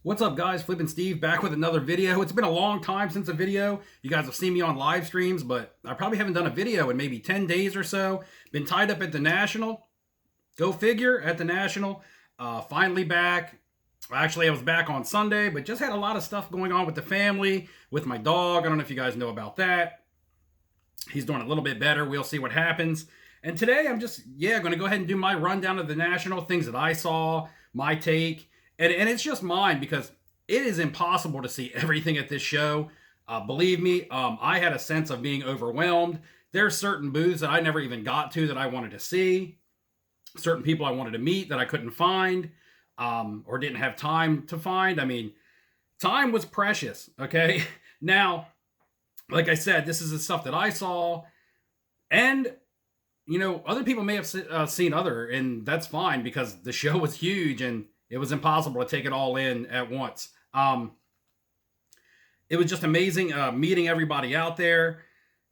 What's up, guys? Flippin' Steve back with another video. It's been a long time since a video. You guys have seen me on live streams, but I probably haven't done a video in maybe 10 days or so. Been tied up at the National. Go figure, at the National. Finally back. Actually, I was back on Sunday, but just had a lot of stuff going on with the family, with my dog. I don't know if you guys know about that. He's doing a little bit better. We'll see what happens. And today I'm just, going to go ahead and do my rundown of the National, things that I saw, my take. And it's just mine because it is impossible to see everything at this show. Believe me, I had a sense of being overwhelmed. There's certain booths that I never even got to that I wanted to see. Certain people I wanted to meet that I couldn't find or didn't have time to find. I mean, time was precious, okay? Now, like I said, this is the stuff that I saw. And, other people may have seen other, and that's fine because the show was huge and it was impossible to take it all in at once. It was just amazing meeting everybody out there.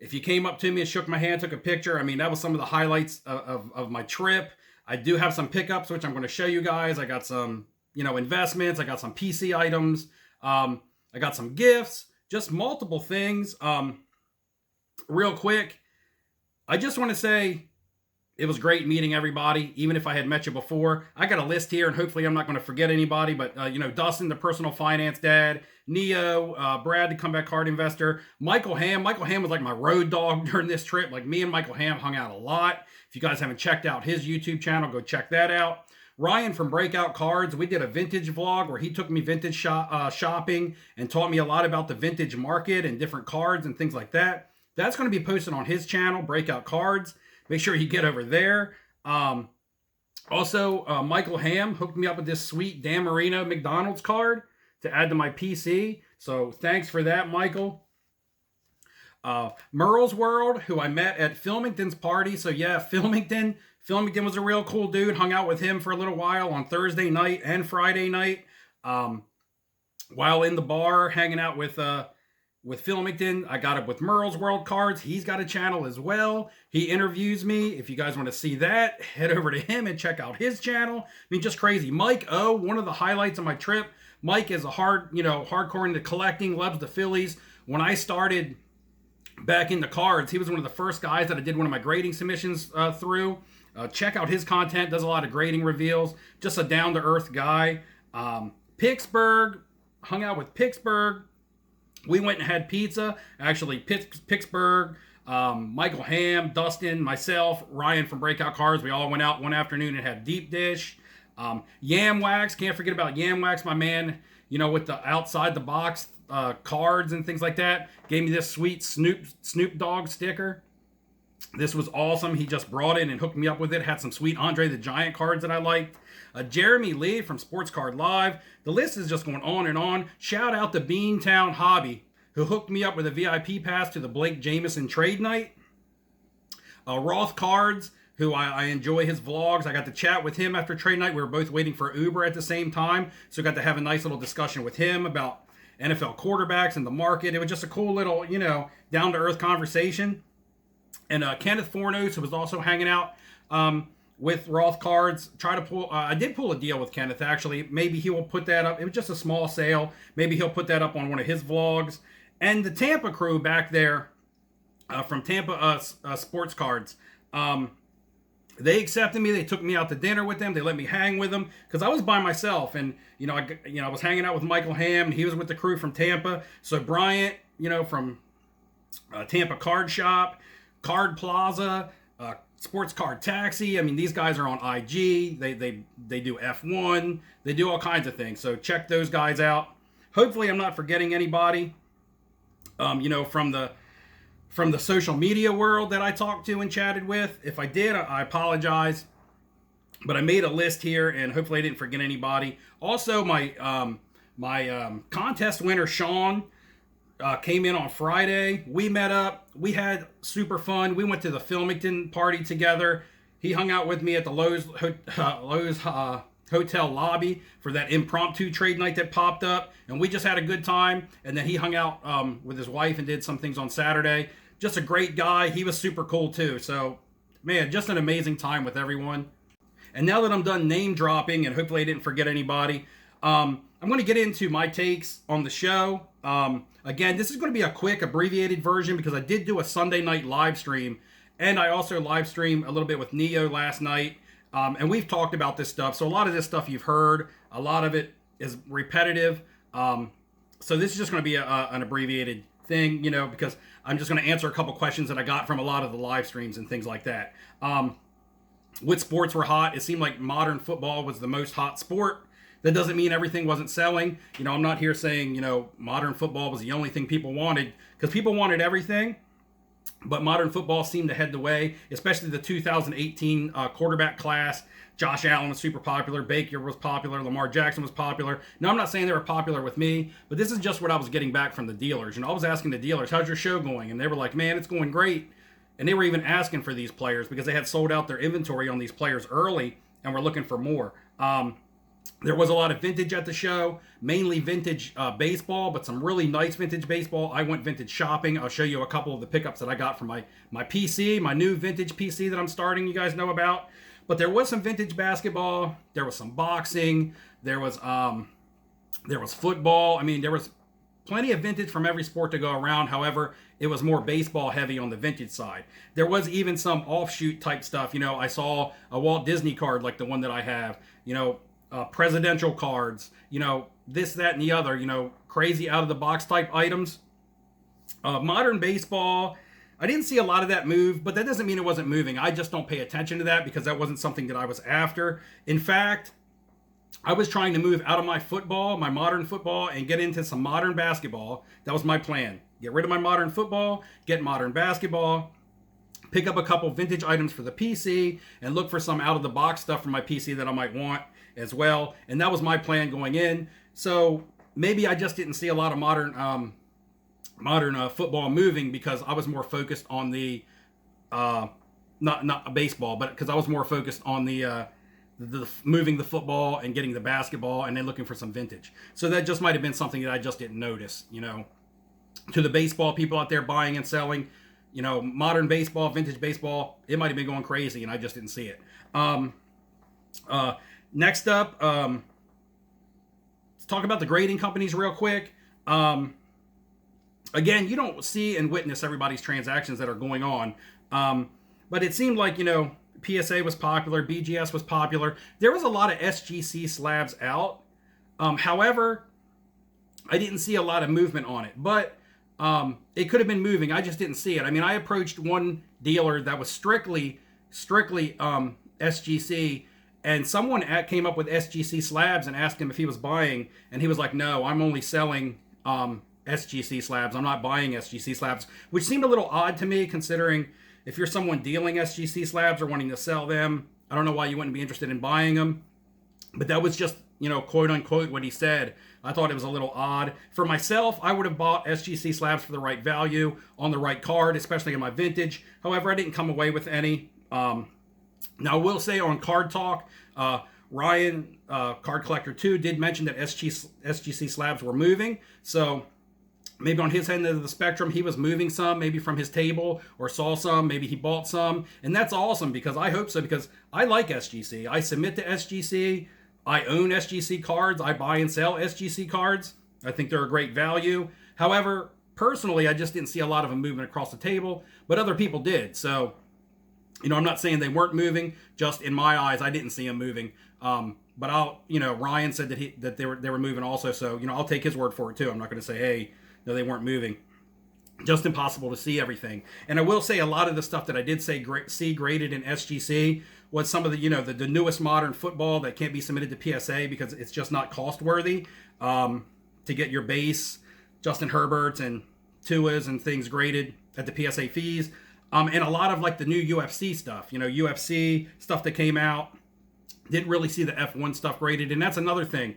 If you came up to me and shook my hand, took a picture, I mean, that was some of the highlights of my trip. I do have some pickups, which I'm going to show you guys. I got some, investments. I got some PC items. I got some gifts, just multiple things. Real quick, I just want to say, it was great meeting everybody, even if I had met you before. I got a list here, and hopefully I'm not going to forget anybody, but, Dustin, the personal finance dad, Neo, Brad, the comeback card investor, Michael Ham. Michael Ham was like my road dog during this trip. Like, me and Michael Ham hung out a lot. If you guys haven't checked out his YouTube channel, go check that out. Ryan from Breakout Cards, we did a vintage vlog where he took me vintage shopping and taught me a lot about the vintage market and different cards and things like that. That's going to be posted on his channel, Breakout Cards. Make sure you get over there. Also, Michael Ham hooked me up with this sweet Dan Marino McDonald's card to add to my PC. So thanks for that, Michael. Merle's World, who I met at Filmington's party. So yeah, Filmington was a real cool dude. Hung out with him for a little while on Thursday night and Friday night. While in the bar, hanging out with Filmington. I got up with Merle's World Cards. He's got a channel as well. He interviews me. If you guys want to see that, head over to him and check out his channel. I mean, just crazy. Mike O, one of the highlights of my trip. Mike is a hardcore into collecting, loves the Phillies. When I started back into cards, he was one of the first guys that I did one of my grading submissions through. Check out his content. Does a lot of grading reveals. Just a down-to-earth guy. Pittsburgh. Hung out with Pittsburgh. We went and had pizza. Actually, Pittsburgh, Michael Ham, Dustin, myself, Ryan from Breakout Cards. We all went out one afternoon and had deep dish. Yam Wax, can't forget about Yam Wax, my man, with the outside the box cards and things like that. Gave me this sweet Snoop Dogg sticker. This was awesome. He just brought it and hooked me up with it. Had some sweet Andre the Giant cards that I liked. Jeremy Lee from Sports Card Live. The list is just going on and on. Shout out to Beantown Hobby, who hooked me up with a VIP pass to the Blake Jameson trade night. Roth Cards, who I enjoy his vlogs. I got to chat with him after trade night. We were both waiting for Uber at the same time, so got to have a nice little discussion with him about NFL quarterbacks and the market. It was just a cool little, down-to-earth conversation. And Kenneth Fornos, who was also hanging out with Roth Cards, I did pull a deal with Kenneth, actually. Maybe he will put that up. It was just a small sale. Maybe he'll put that up on one of his vlogs. And the Tampa crew back there from Tampa Sports Cards, they accepted me. They took me out to dinner with them. They let me hang with them because I was by myself. And, I was hanging out with Michael Ham, and he was with the crew from Tampa. So Bryant, from Tampa Card Shop, Card Plaza, Sports Card Taxi. I mean, these guys are on IG. They do F1. They do all kinds of things. So check those guys out. Hopefully, I'm not forgetting anybody. From the social media world that I talked to and chatted with. If I did, I apologize. But I made a list here, and hopefully I didn't forget anybody. Also, my contest winner, Sean, came in on Friday. We met up. We had super fun. We went to the Filmington party together. He hung out with me at the Lowe's hotel lobby for that impromptu trade night that popped up. And we just had a good time. And then he hung out with his wife and did some things on Saturday. Just a great guy. He was super cool too. So, man, just an amazing time with everyone. And now that I'm done name dropping, and hopefully I didn't forget anybody, I'm going to get into my takes on the show. Again, this is going to be a quick, abbreviated version because I did do a Sunday night live stream, and I also live streamed a little bit with Neo last night. And we've talked about this stuff, so a lot of this stuff you've heard. A lot of it is repetitive. So this is just going to be an abbreviated thing, because I'm just going to answer a couple questions that I got from a lot of the live streams and things like that. What sports were hot? It seemed like modern football was the most hot sport. That doesn't mean everything wasn't selling. I'm not here saying, modern football was the only thing people wanted, because people wanted everything. But modern football seemed to head the way, especially the 2018 quarterback class. Josh Allen was super popular. Baker was popular. Lamar Jackson was popular. Now, I'm not saying they were popular with me, but this is just what I was getting back from the dealers. I was asking the dealers, how's your show going? And they were like, man, it's going great. And they were even asking for these players because they had sold out their inventory on these players early and were looking for more. There was a lot of vintage at the show, mainly vintage baseball, but some really nice vintage baseball. I went vintage shopping. I'll show you a couple of the pickups that I got from my PC, my new vintage PC that I'm starting, you guys know about. But there was some vintage basketball. There was some boxing. There was football. I mean, there was plenty of vintage from every sport to go around. However, it was more baseball heavy on the vintage side. There was even some offshoot type stuff. I saw a Walt Disney card like the one that I have. Presidential cards, this, that, and the other, crazy out of the box type items. Modern baseball, I didn't see a lot of that move, but that doesn't mean it wasn't moving. I just don't pay attention to that because that wasn't something that I was after. In fact, I was trying to move out of my football, my modern football, and get into some modern basketball. That was my plan. Get rid of my modern football, get modern basketball, pick up a couple vintage items for the PC, and look for some out of the box stuff for my PC that I might want as well. And that was my plan going in. So maybe I just didn't see a lot of modern football moving because I was more focused on the not baseball, but because I was more focused on the moving the football and getting the basketball and then looking for some vintage. So that just might have been something that I just didn't notice. To the baseball people out there buying and selling, modern baseball, vintage baseball, it might have been going crazy and I just didn't see it. Next up, let's talk about the grading companies real quick. Again, you don't see and witness everybody's transactions that are going on. But it seemed like, PSA was popular, BGS was popular. There was a lot of SGC slabs out. However, I didn't see a lot of movement on it. But it could have been moving. I just didn't see it. I mean, I approached one dealer that was strictly SGC, and someone came up with SGC slabs and asked him if he was buying, and he was like, no, I'm only selling SGC slabs. I'm not buying SGC slabs, which seemed a little odd to me considering if you're someone dealing SGC slabs or wanting to sell them, I don't know why you wouldn't be interested in buying them. But that was just, quote unquote what he said. I thought it was a little odd. For myself, I would have bought SGC slabs for the right value on the right card, especially in my vintage. However, I didn't come away with any. Now, I will say on Card Talk, Ryan, Card Collector 2, did mention that SGC slabs were moving. So maybe on his end of the spectrum, he was moving some, maybe from his table, or saw some, maybe he bought some. And that's awesome because I hope so, because I like SGC. I submit to SGC. I own SGC cards. I buy and sell SGC cards. I think they're a great value. However, personally, I just didn't see a lot of a movement across the table, but other people did. So, I'm not saying they weren't moving. Just in my eyes, I didn't see them moving. But Ryan said that they were moving also. So, I'll take his word for it too. I'm not going to say, hey, no, they weren't moving. Just impossible to see everything. And I will say a lot of the stuff that I did see graded in SGC was some of the newest modern football that can't be submitted to PSA because it's just not cost worthy to get your base Justin Herberts and Tuas and things graded at the PSA fees. And a lot of like the new UFC stuff, UFC stuff that came out, didn't really see the F1 stuff graded. And that's another thing.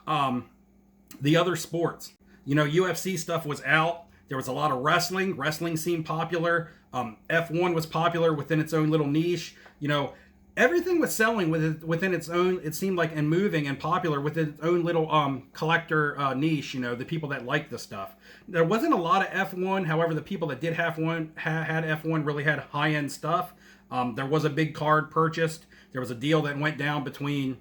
The other sports, UFC stuff was out. There was a lot of wrestling. Wrestling seemed popular. F1 was popular within its own little niche. Everything was selling within its own, it seemed like, and moving and popular within its own little collector niche, the people that like the stuff. There wasn't a lot of F1. However, the people that did have had F1 really had high-end stuff. There was a big card purchased. There was a deal that went down between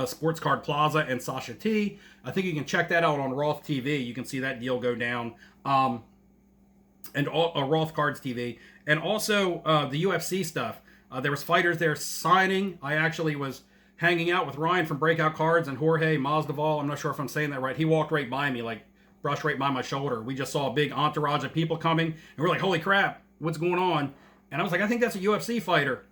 Sports Card Plaza and Sasha T. I think you can check that out on Roth TV. You can see that deal go down. And Roth Cards TV. And also the UFC stuff. There was fighters there signing. I actually was hanging out with Ryan from Breakout Cards and Jorge Masvidal. I'm not sure if I'm saying that right. He walked right by me, like brushed right by my shoulder. We just saw a big entourage of people coming, and we're like, holy crap, what's going on? And I was like, I think that's a UFC fighter.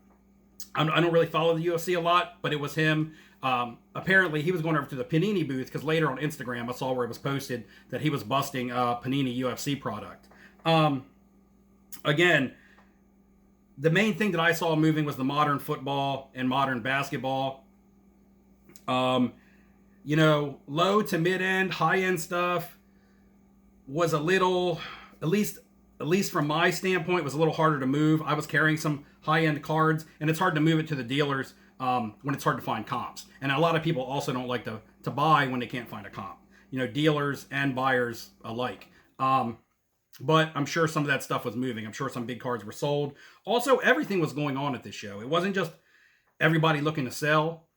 I don't really follow the UFC a lot, but it was him. Apparently, he was going over to the Panini booth because later on Instagram, I saw where it was posted that he was busting Panini UFC product. Again, the main thing that I saw moving was the modern football and modern basketball. You know, low to mid-end, high-end stuff was a little, at least from my standpoint, was a little harder to move. I was carrying some high-end cards, and it's hard to move it to the dealers when it's hard to find comps. And a lot of people also don't like to buy when they can't find a comp. You know, dealers and buyers alike. But I'm sure some of that stuff was moving. I'm sure some big cards were sold. Also, everything was going on at this show. It wasn't just everybody looking to sell.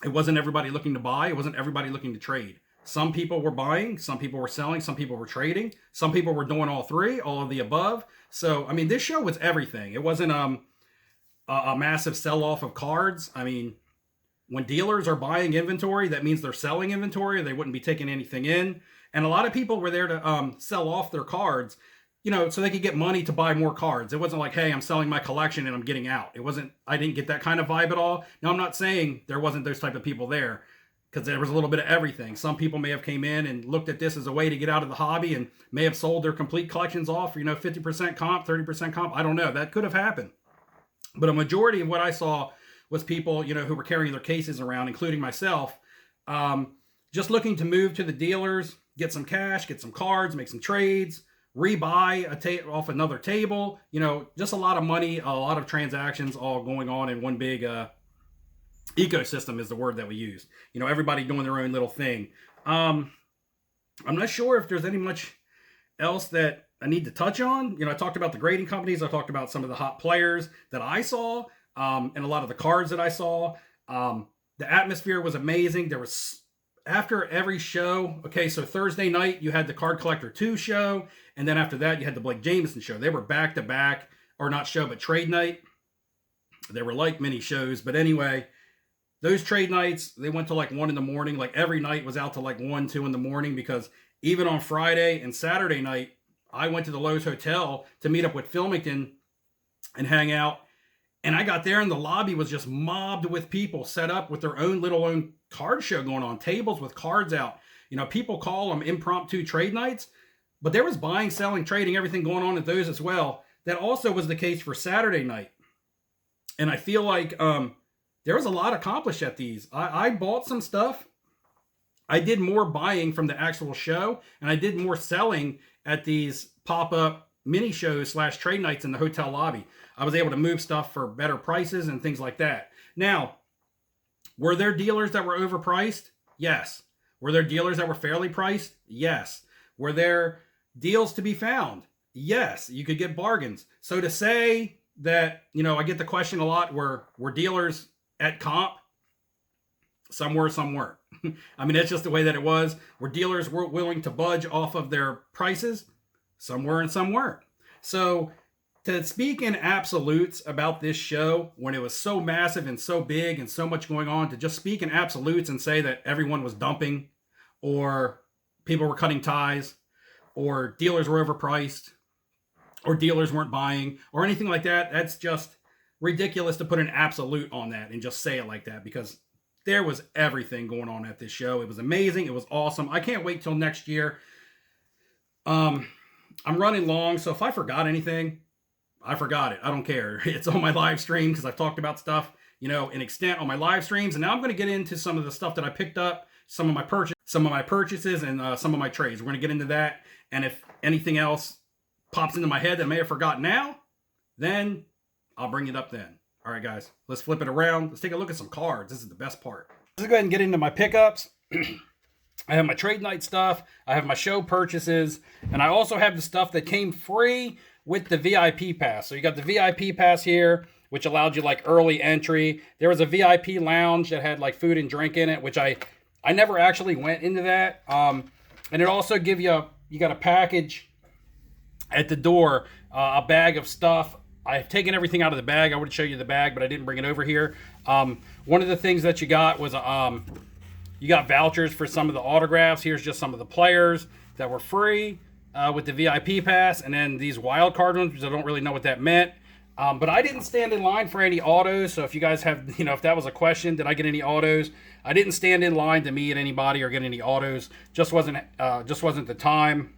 It wasn't everybody looking to buy. It wasn't everybody looking to trade. Some people were buying. Some people were selling. Some people were trading. Some people were doing all three, all of the above. So, I mean, this show was everything. It wasn't a massive sell-off of cards. I mean, when dealers are buying inventory, that means they're selling inventory. They wouldn't be taking anything in. And a lot of people were there to sell off their cards, you know, so they could get money to buy more cards. It wasn't like, hey, I'm selling my collection and I'm getting out. It wasn't, I didn't get that kind of vibe at all. Now, I'm not saying there wasn't those type of people there, because there was a little bit of everything. Some people may have came in and looked at this as a way to get out of the hobby and may have sold their complete collections off for, you know, 50% comp, 30% comp. I don't know. That could have happened. But a majority of what I saw was people, you know, who were carrying their cases around, including myself, just looking to move to the dealers, get some cash, get some cards, make some trades, rebuy off another table. You know, just a lot of money, a lot of transactions all going on in one big ecosystem is the word that we use. You know, everybody doing their own little thing. I'm not sure if there's any much else that I need to touch on. You know, I talked about the grading companies. I talked about some of the hot players that I saw, and a lot of the cards that I saw. The atmosphere was amazing. There was, after every show, okay, so Thursday night, you had the Card Collector 2 show, and then after that, you had the Blake Jameson show. They were back-to-back, or not show, but trade night. They were like mini shows, but anyway, those trade nights, they went to like 1 in the morning. Like every night was out to like 1, 2 in the morning, because even on Friday and Saturday night, I went to the Lowe's Hotel to meet up with Filmington and hang out. And I got there and the lobby was just mobbed with people set up with their own card show going on, tables with cards out. You know, people call them impromptu trade nights, but there was buying, selling, trading, everything going on at those as well. That also was the case for Saturday night. And I feel like there was a lot accomplished at these. I bought some stuff. I did more buying from the actual show, and I did more selling at these pop-up mini shows / trade nights in the hotel lobby. I was able to move stuff for better prices and things like that. Now, were there dealers that were overpriced? Yes. Were there dealers that were fairly priced? Yes. Were there deals to be found? Yes. You could get bargains. So to say that, you know, I get the question a lot, were dealers at comp? Some were, some weren't. I mean, that's just the way that it was. Were dealers willing to budge off of their prices? Some were and some weren't. So to speak in absolutes about this show, when it was so massive and so big and so much going on, to just speak in absolutes and say that everyone was dumping, or people were cutting ties, or dealers were overpriced, or dealers weren't buying, or anything like that, that's just ridiculous to put an absolute on that and just say it like that, because there was everything going on at this show. It was amazing. It was awesome. I can't wait till next year. I'm running long, so if I forgot anything, I forgot it. I don't care. It's on my live stream, because I've talked about stuff, you know, in extent on my live streams. And now I'm going to get into some of the stuff that I picked up, some of my purchases, and some of my trades. We're going to get into that. And if anything else pops into my head that I may have forgotten now, then I'll bring it up then. All right, guys, let's flip it around. Let's take a look at some cards. This is the best part. Let's go ahead and get into my pickups. I have my trade night stuff. I have my show purchases. And I also have the stuff that came free with the VIP pass. So you got the VIP pass here. which allowed you like early entry. There was a VIP lounge that had like food and drink in it, which I never actually went into that. And it also give you got a package at the door, a bag of stuff. I've taken everything out of the bag. I would show you the bag, but I didn't bring it over here. One of the things that you got was you got vouchers for some of the autographs. Here's just some of the players that were free with the VIP pass, and then these wild card ones, which I don't really know what that meant. But I didn't stand in line for any autos. So if you guys have, if that was a question, did I get any autos? I didn't stand in line to meet anybody or get any autos. Just wasn't the time.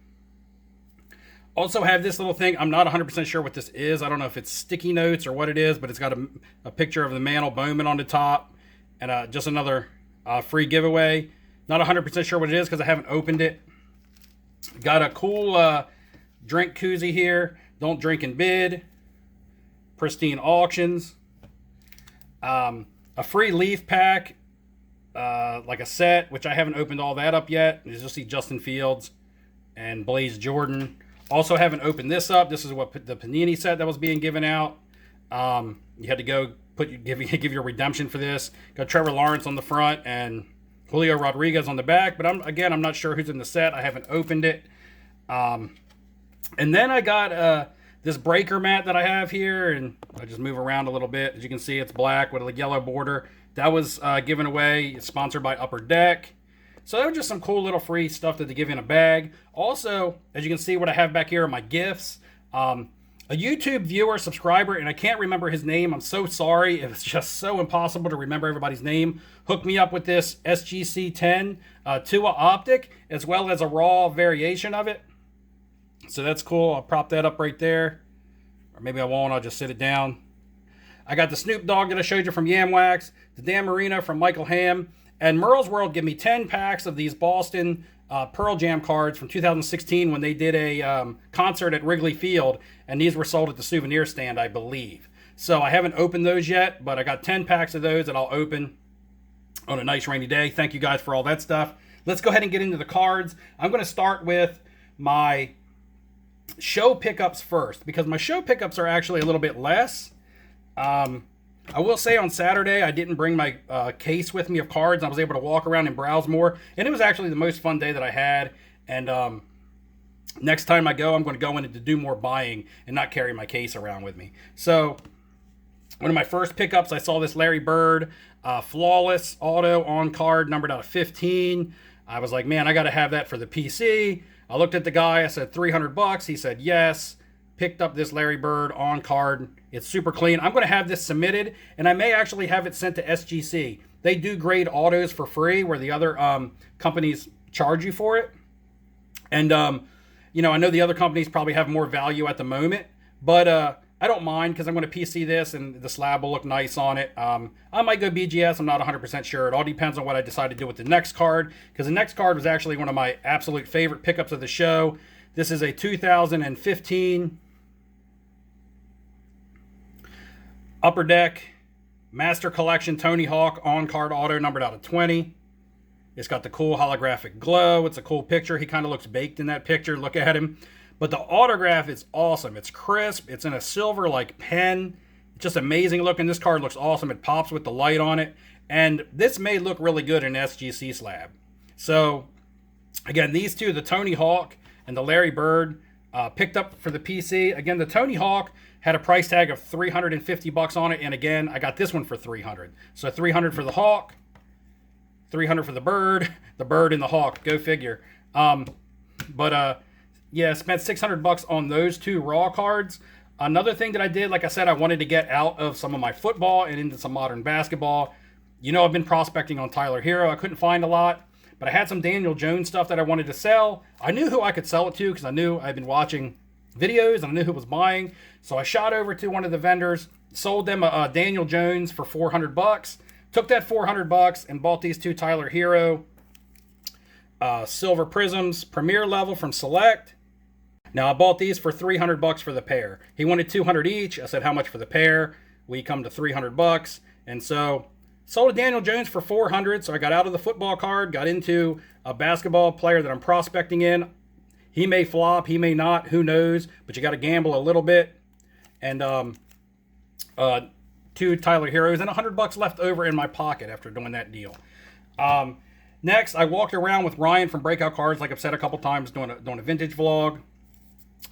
Also have this little thing. I'm not 100% sure what this is. I don't know if it's sticky notes or what it is, but it's got a picture of the Mantle Bowman on the top, and just another free giveaway. Not 100% sure what it is because I haven't opened it. Got a cool drink koozie here. Don't drink and bid. Pristine auctions. A free leaf pack, like a set, which I haven't opened all that up yet. You just see Justin Fields and Blaze Jordan. Also haven't opened this up. This is what the Panini set that was being given out. You had to go give your redemption for this. Got Trevor Lawrence on the front and Julio Rodriguez on the back. But I'm not sure who's in the set. I haven't opened it. And then I got this breaker mat that I have here, and I just move around a little bit. As you can see, it's black with a yellow border. That was given away. It's sponsored by Upper Deck. So that was just some cool little free stuff that they give in a bag. Also, as you can see, what I have back here are my gifts. A YouTube viewer, subscriber, and I can't remember his name. I'm so sorry. It's just so impossible to remember everybody's name. Hooked me up with this SGC-10 Tua Optic, as well as a raw variation of it. So that's cool. I'll prop that up right there. Or maybe I won't. I'll just sit it down. I got the Snoop Dogg that I showed you from Yamwax, the Dan Marino from Michael Ham, and Merle's World give me 10 packs of these Boston Pearl Jam cards from 2016 when they did a concert at Wrigley Field, and these were sold at the souvenir stand, I believe. So I haven't opened those yet, but I got 10 packs of those that I'll open on a nice rainy day. Thank you guys for all that stuff. Let's go ahead and get into the cards. I'm going to start with my show pickups first, because my show pickups are actually a little bit less. I will say on Saturday, I didn't bring my case with me of cards. I was able to walk around and browse more, and it was actually the most fun day that I had. And next time I go, I'm going to go in to do more buying and not carry my case around with me. So one of my first pickups, I saw this Larry Bird Flawless Auto on card, numbered out of 15. I was like, man, I got to have that for the PC. I looked at the guy. I said, $300. He said, yes. Picked up this Larry Bird on card. It's super clean. I'm going to have this submitted, and I may actually have it sent to SGC. They do grade autos for free, where the other companies charge you for it. And, I know the other companies probably have more value at the moment, but I don't mind, because I'm going to PC this, and the slab will look nice on it. I might go BGS. I'm not 100% sure. It all depends on what I decide to do with the next card, because the next card was actually one of my absolute favorite pickups of the show. This is a 2015 Upper Deck Master Collection Tony Hawk on-card auto, numbered out of 20. It's got the cool holographic glow. It's a cool picture. He kind of looks baked in that picture. Look at him. But the autograph is awesome. It's crisp. It's in a silver-like pen. It's just amazing looking. This card looks awesome. It pops with the light on it. And this may look really good in SGC slab. So, again, these two, the Tony Hawk and the Larry Bird, picked up for the PC. Again, the Tony Hawk had a price tag of $350 on it, and again, I got this one for $300. So $300 for the Hawk, $300 for the Bird and the Hawk. Go figure. Yeah, spent $600 on those two raw cards. Another thing that I did, like I said, I wanted to get out of some of my football and into some modern basketball. I've been prospecting on Tyler Hero. I couldn't find a lot, but I had some Daniel Jones stuff that I wanted to sell. I knew who I could sell it to, because I knew I'd been watching videos and I knew who was buying. So I shot over to one of the vendors, sold them a Daniel Jones for $400. Took that $400 and bought these two Tyler Hero Silver Prisms Premier Level from Select. Now I bought these for $300 for the pair. He wanted $200 each. I said, how much for the pair? We come to $300. And so sold a Daniel Jones for $400. So I got out of the football card, got into a basketball player that I'm prospecting in. He may flop, he may not, who knows, but you got to gamble a little bit. And 2 Tyler Heroes, and $100 left over in my pocket after doing that deal. Next, I walked around with Ryan from Breakout Cards, like I've said a couple times, doing a vintage vlog.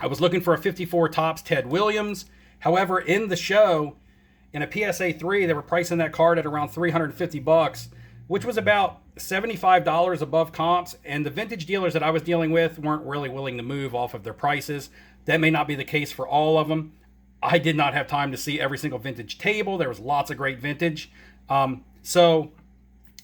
I was looking for a 54 Topps Ted Williams. However, in the show, in a PSA 3, they were pricing that card at around $350, which was about $75 above comps. And the vintage dealers that I was dealing with weren't really willing to move off of their prices. That may not be the case for all of them. I did not have time to see every single vintage table. There was lots of great vintage. So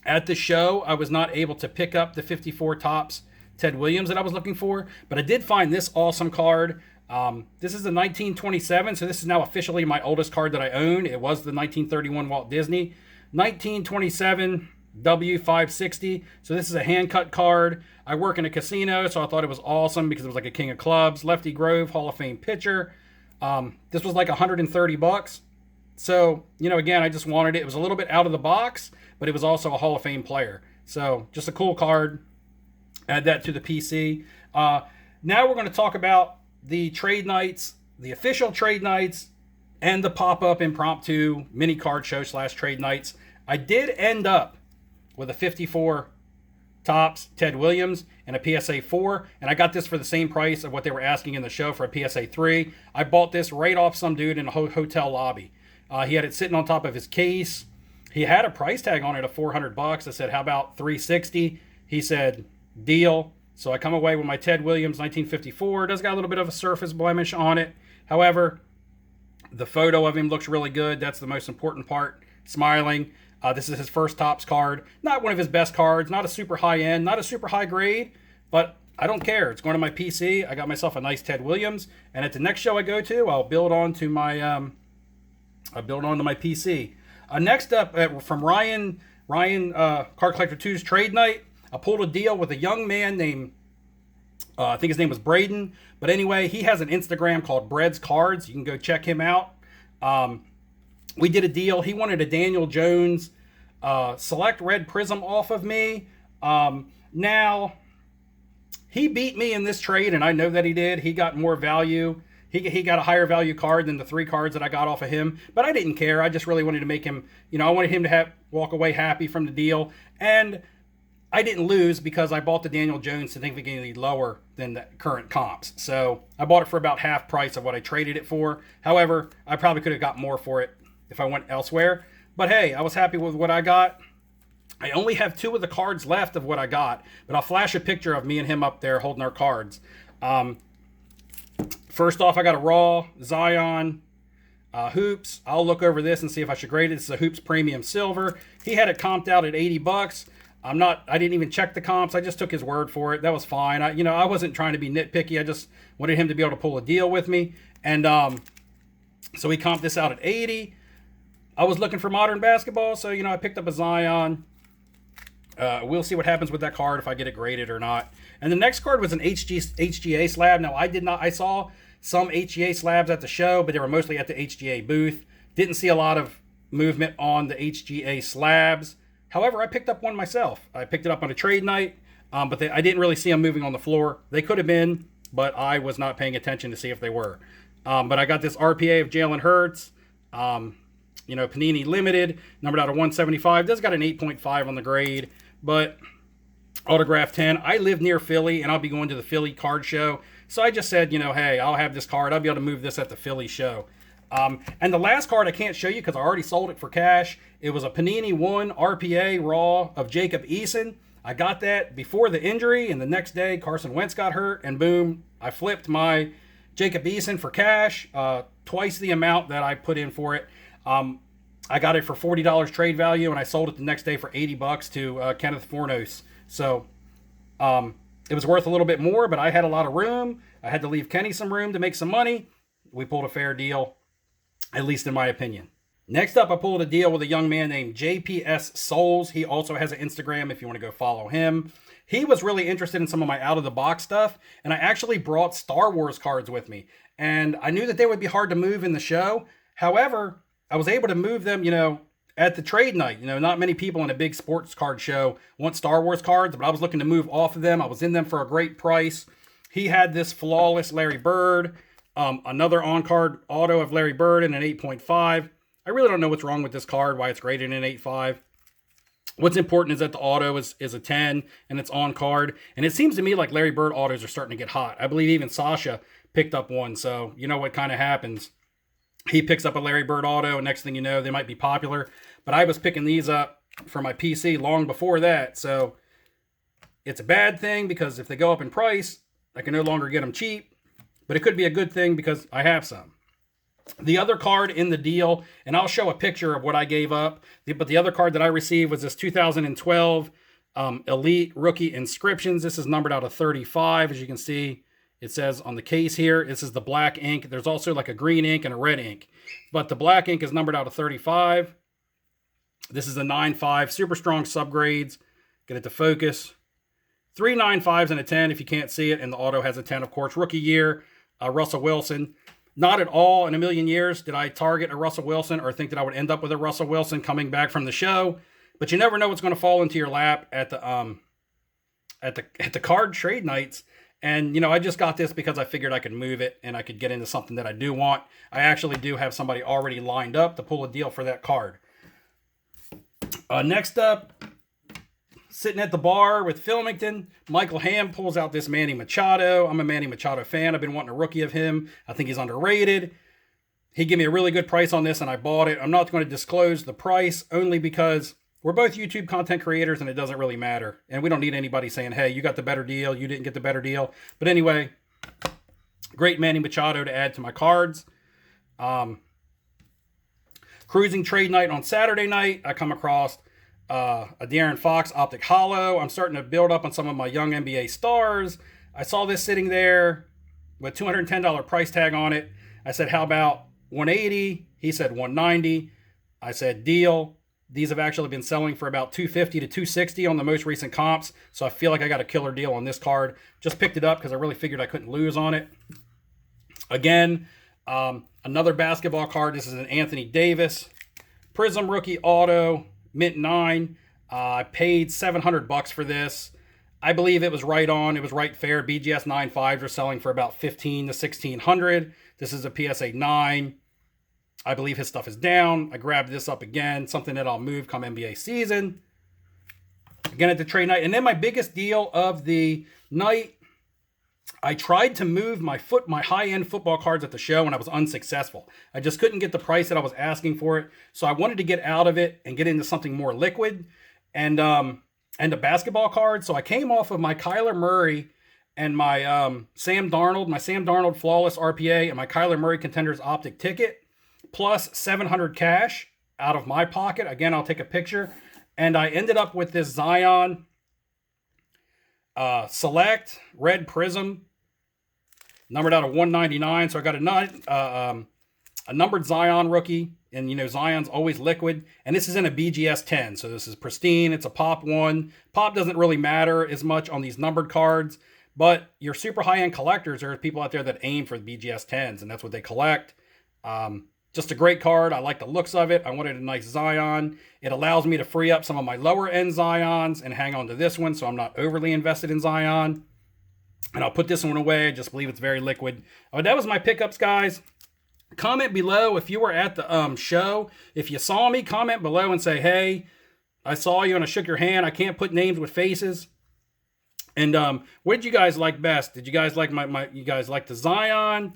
at the show, I was not able to pick up the 54 Topps Ted Williams that I was looking for, but I did find this awesome card. This is the 1927, so this is now officially my oldest card that I own. It was the 1931 Walt Disney. 1927 W560, so this is a hand-cut card. I work in a casino, so I thought it was awesome because it was like a king of clubs. Lefty Grove, Hall of Fame pitcher. This was like $130. So, again, I just wanted it. It was a little bit out of the box, but it was also a Hall of Fame player. So, just a cool card. Add that to the PC. Now we're going to talk about the trade nights, the official trade nights, and the pop-up impromptu mini card show / trade nights. I did end up with a 54 Topps Ted Williams and a PSA 4, and I got this for the same price of what they were asking in the show for a PSA 3. I bought this right off some dude in a hotel lobby. He had it sitting on top of his case. He had a price tag on it of $400. I said, how about $360? He said, deal. So I come away with my Ted Williams 1954. It does got a little bit of a surface blemish on it. However, the photo of him looks really good. That's the most important part. Smiling. This is his first Topps card. Not one of his best cards. Not a super high end. Not a super high grade. But I don't care. It's going to my PC. I got myself a nice Ted Williams. And at the next show I go to, I'll build onto my PC. Next up, from Ryan Card Collector 2's Trade Night, I pulled a deal with a young man named, I think his name was Braden. But anyway, he has an Instagram called Bread's Cards. You can go check him out. We did a deal. He wanted a Daniel Jones Select Red Prism off of me. Now, he beat me in this trade, and I know that he did. He got more value. He got a higher value card than the 3 cards that I got off of him. But I didn't care. I just really wanted to make him, I wanted him to walk away happy from the deal. And I didn't lose because I bought the Daniel Jones significantly lower than the current comps. So I bought it for about half price of what I traded it for. However, I probably could have got more for it if I went elsewhere. But hey, I was happy with what I got. I only have 2 of the cards left of what I got, but I'll flash a picture of me and him up there holding our cards. First off, I got a raw Zion Hoops. I'll look over this and see if I should grade it. This is a Hoops Premium Silver. He had it comped out at $80. I didn't even check the comps. I just took his word for it. That was fine. I wasn't trying to be nitpicky. I just wanted him to be able to pull a deal with me. And so he comped this out at 80. I was looking for modern basketball, so I picked up a Zion. We'll see what happens with that card if I get it graded or not. And the next card was an HGA slab. Now I saw some HGA slabs at the show, but they were mostly at the HGA booth. Didn't see a lot of movement on the HGA slabs. However, I picked up one myself. I picked it up on a trade night, but I didn't really see them moving on the floor. They could have been, but I was not paying attention to see if they were. But I got this RPA of Jalen Hurts. Panini Limited, numbered out of 175. Does got an 8.5 on the grade, but autograph 10. I live near Philly, and I'll be going to the Philly card show. So I just said, hey, I'll have this card. I'll be able to move this at the Philly show. And the last card I can't show you because I already sold it for cash. It was a Panini 1 RPA Raw of Jacob Eason. I got that before the injury, and the next day Carson Wentz got hurt, and boom, I flipped my Jacob Eason for cash, twice the amount that I put in for it. I got it for $40 trade value, and I sold it the next day for $80 to Kenneth Fornos. So it was worth a little bit more, but I had a lot of room. I had to leave Kenny some room to make some money. We pulled a fair deal, at least in my opinion. Next up, I pulled a deal with a young man named JPS Souls. He also has an Instagram if you want to go follow him. He was really interested in some of my out-of-the-box stuff, and I actually brought Star Wars cards with me. And I knew that they would be hard to move in the show. However, I was able to move them, at the trade night. Not many people in a big sports card show want Star Wars cards, but I was looking to move off of them. I was in them for a great price. He had this flawless Larry Bird, another on-card auto of Larry Bird in an 8.5. I really don't know what's wrong with this card, why it's graded in 8.5. What's important is that the auto is a 10 and it's on card. And it seems to me like Larry Bird autos are starting to get hot. I believe even Sasha picked up one. So you know what kind of happens. He picks up a Larry Bird auto, and next thing you know, they might be popular. But I was picking these up for my PC long before that. So it's a bad thing because if they go up in price, I can no longer get them cheap. But it could be a good thing because I have some. The other card in the deal, and I'll show a picture of what I gave up, but the other card that I received was this 2012 Elite Rookie Inscriptions. This is numbered out of 35. As you can see, it says on the case here, this is the black ink. There's also like a green ink and a red ink, but the black ink is numbered out of 35. This is a 9.5, super strong subgrades. Get it to focus. 3 9.5s and a 10 if you can't see it, and the auto has a 10, of course. Rookie year, Russell Wilson. Not at all in a million years did I target a Russell Wilson or think that I would end up with a Russell Wilson coming back from the show. But you never know what's going to fall into your lap at the card trade nights. And, you know, I just got this because I figured I could move it and I could get into something that I do want. I actually do have somebody already lined up to pull a deal for that card. Next up, sitting at the bar with Filmington, Michael Hamm pulls out this Manny Machado. I'm a Manny Machado fan. I've been wanting a rookie of him. I think he's underrated. He gave me a really good price on this, and I bought it. I'm not going to disclose the price, only because we're both YouTube content creators, and it doesn't really matter. And we don't need anybody saying, hey, you got the better deal, you didn't get the better deal. But anyway, great Manny Machado to add to my cards. Cruising trade night on Saturday night, I come across a De'Aaron Fox Optic Hollow. I'm starting to build up on some of my young NBA stars. I saw this sitting there with $210 price tag on it. I said, how about 180? He said 190. I said, deal. These have actually been selling for about 250 to 260 on the most recent comps. So I feel like I got a killer deal on this card. Just picked it up because I really figured I couldn't lose on it. Again, another basketball card. This is an Anthony Davis Prism Rookie Auto. Mint 9. I paid $700 for this. I believe it was right on. It was right fair. BGS 9.5s are selling for about $1,500 to $1,600. This is a PSA 9. I believe his stuff is down. I grabbed this up again. Something that I'll move come NBA season. Again at the trade night. And then my biggest deal of the night, I tried to move my high-end football cards at the show, and I was unsuccessful. I just couldn't get the price that I was asking for it. So I wanted to get out of it and get into something more liquid and a basketball card. So I came off of my Kyler Murray and my Sam Darnold Flawless RPA and my Kyler Murray Contenders Optic ticket, plus 700 cash out of my pocket. Again, I'll take a picture. And I ended up with this Zion Select Red Prism, numbered out of 199. So I got a numbered Zion rookie, and you know Zion's always liquid, and this is in a BGS 10, so this is pristine. It's a pop 1. Pop doesn't really matter as much on these numbered cards, but your super high-end collectors, there are people out there that aim for the BGS 10s, and that's what they collect. Just a great card. I like the looks of it. I wanted a nice Zion. It allows me to free up some of my lower end Zions and hang on to this one, so I'm not overly invested in Zion. And I'll put this one away. I just believe it's very liquid. That was my pickups, guys. Comment below if you were at the show. If you saw me, comment below and say, hey, I saw you and I shook your hand. I can't put names with faces. And what did you guys like best? Did you guys like you guys like the Zion?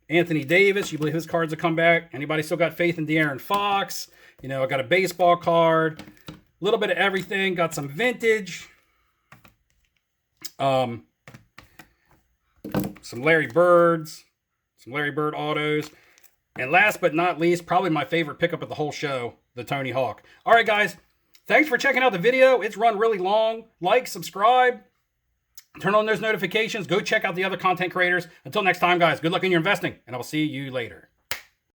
Anthony Davis, you believe his cards will come back? Anybody still got faith in De'Aaron Fox? You know, I got a baseball card, a little bit of everything. Got some vintage, some Larry Birds, some Larry Bird autos, and last but not least, probably my favorite pickup of the whole show, the Tony Hawk. All right, guys, thanks for checking out the video. It's run really long. Like, subscribe. Turn on those notifications. Go check out the other content creators. Until next time, guys, good luck in your investing, and I will see you later.